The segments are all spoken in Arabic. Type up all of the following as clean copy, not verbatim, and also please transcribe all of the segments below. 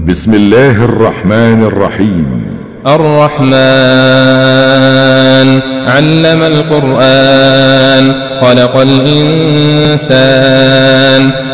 بسم الله الرحمن الرحيم. الرحمن علم القرآن خلق الإنسان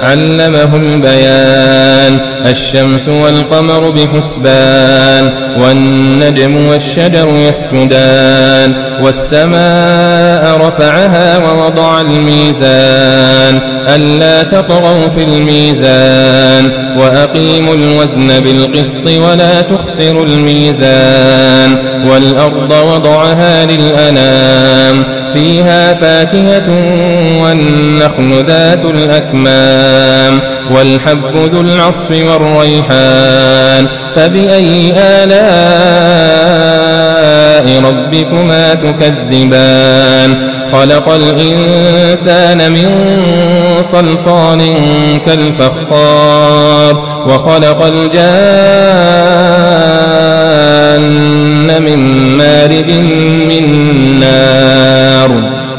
علمه البيان الشمس والقمر بحسبان والنجم والشجر يسجدان والسماء رفعها ووضع الميزان ألا تطغوا في الميزان وأقيموا الوزن بالقسط ولا تخسروا الميزان والأرض وضعها للأنام فيها فاكهة والنخل ذات الأكمام والحب ذو العصف والريحان فبأي آلاء ربكما تكذبان خلق الإنسان من صلصال كالفخار وخلق الجان من مارج من نار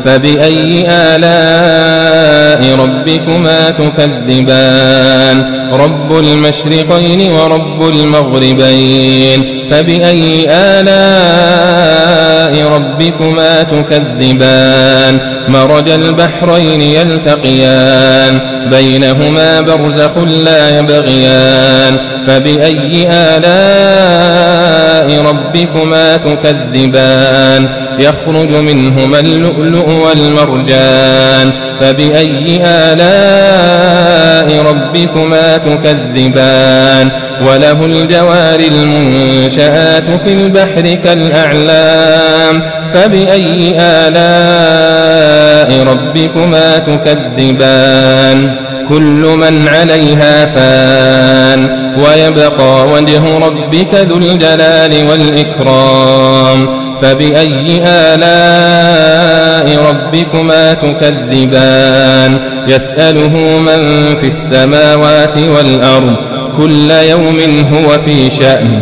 فبأي آلاء ربكما تكذبان رب المشرقين ورب المغربين فبأي آلاء ربكما تكذبان مرج البحرين يلتقيان بينهما برزخ لا يبغيان فبأي آلاء ربكما تكذبان يخرج منهما اللؤلؤ والمرجان فبأي آلاء ربكما تكذبان وله الجوار المنشآت في البحر كالأعلام فبأي آلاء ربكما تكذبان كل من عليها فان ويبقى وجه ربك ذو الجلال والإكرام فبأي آلاء ربكما تكذبان يسأله من في السماوات والأرض كل يوم هو في شأن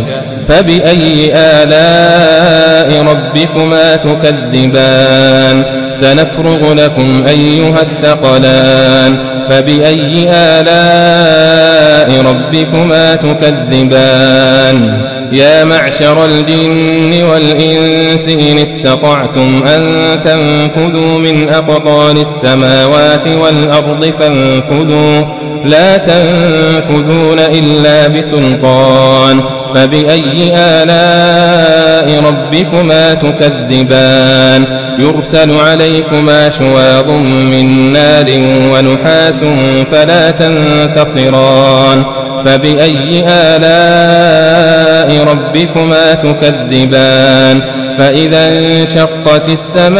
فبأي آلاء ربكما تكذبان سنفرغ لكم أيها الثقلان فبأي آلاء ربكما تكذبان يا معشر الجن والإنس إن استطعتم أن تنفذوا من أقطار السماوات والأرض فانفذوا لا تنفذون إلا بسلطان فبأي آلاء ربكما تكذبان يرسل عليكما شواظ من نار ونحاس فلا تنتصران فبأي آلاء ربكما تكذبان فإذا انشقت السماء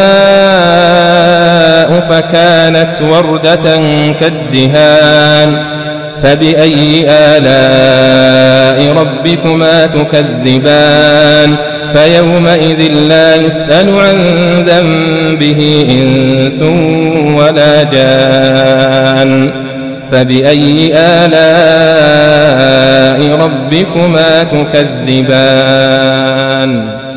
فكانت وردة كالدهان فبأي آلاء ربكما تكذبان فيومئذ لا يسأل عن ذنبه إنس ولا جان فبأي آلاء ربكما تكذبان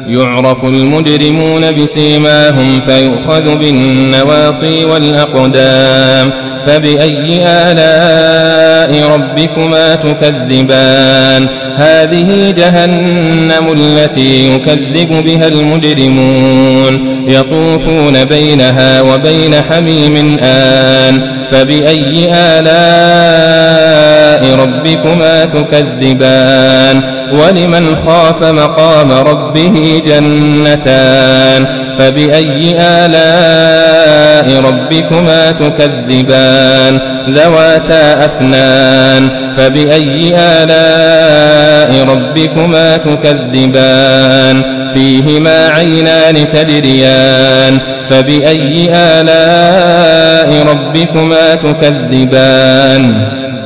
يعرف المجرمون بسيماهم فيؤخذ بالنواصي والأقدام فبأي آلاء ربكما تكذبان هذه جهنم التي يكذب بها المجرمون يطوفون بينها وبين حميم آن فبأي آلاء ربكما تكذبان ولمن خاف مقام ربه جنتان فبأي آلاء ربكما تكذبان ذواتا أفنان فبأي آلاء ربكما تكذبان فيهما عينان تجريان فبأي آلاء ربكما تكذبان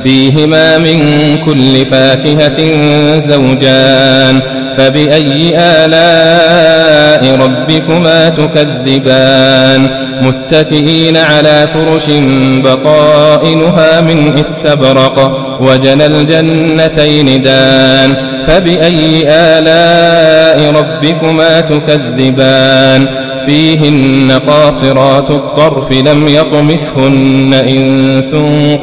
فيهما من كل فاكهة زوجان فبأي آلاء ربكما تكذبان متكئين على فرش بطائنها من استبرق وجنى الجنتين دان فبأي آلاء ربكما تكذبان فيهن قاصرات الطرف لم يطمثهن إنس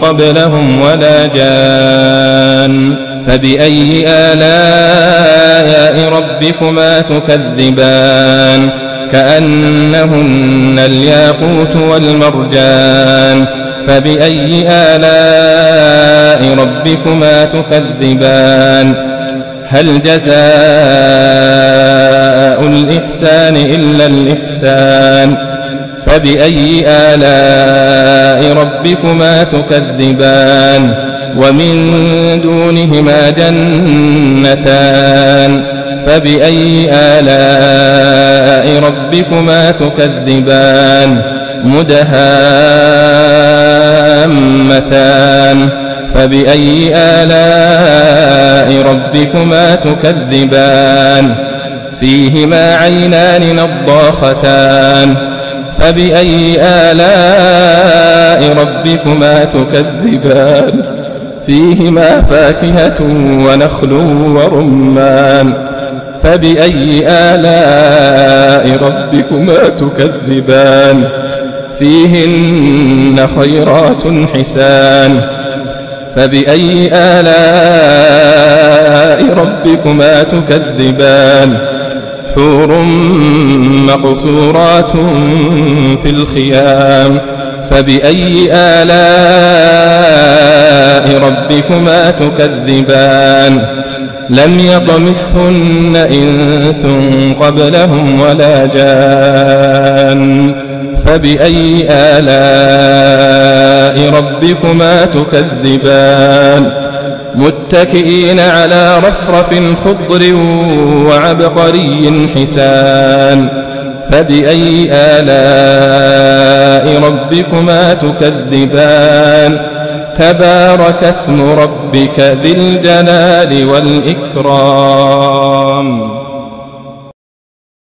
قبلهم ولا جان فبأي آلاء ربكما تكذبان كأنهن الياقوت والمرجان فبأي آلاء ربكما تكذبان هل جزاء الإحسان إلا الإحسان فبأي آلاء ربكما تكذبان ومن دونهما جنتان فبأي آلاء ربكما تكذبان مدهامتان فبأي آلاء ربكما تكذبان فيهما عينان نضاختان فبأي آلاء ربكما تكذبان فيهما فاكهة ونخل ورمان فبأي آلاء ربكما تكذبان فيهن خيرات حسان فبأي آلاء ربكما تكذبان حور مقصورات في الخيام فبأي آلاء ربكما تكذبان لم يطمثهن إنس قبلهم ولا جان فبأي آلاء ربكما تكذبان متكئين على رفرف خضر وعبقري حسان فبأي آلاء ربكما تكذبان تبارك اسم ربك ذي الجلال والإكرام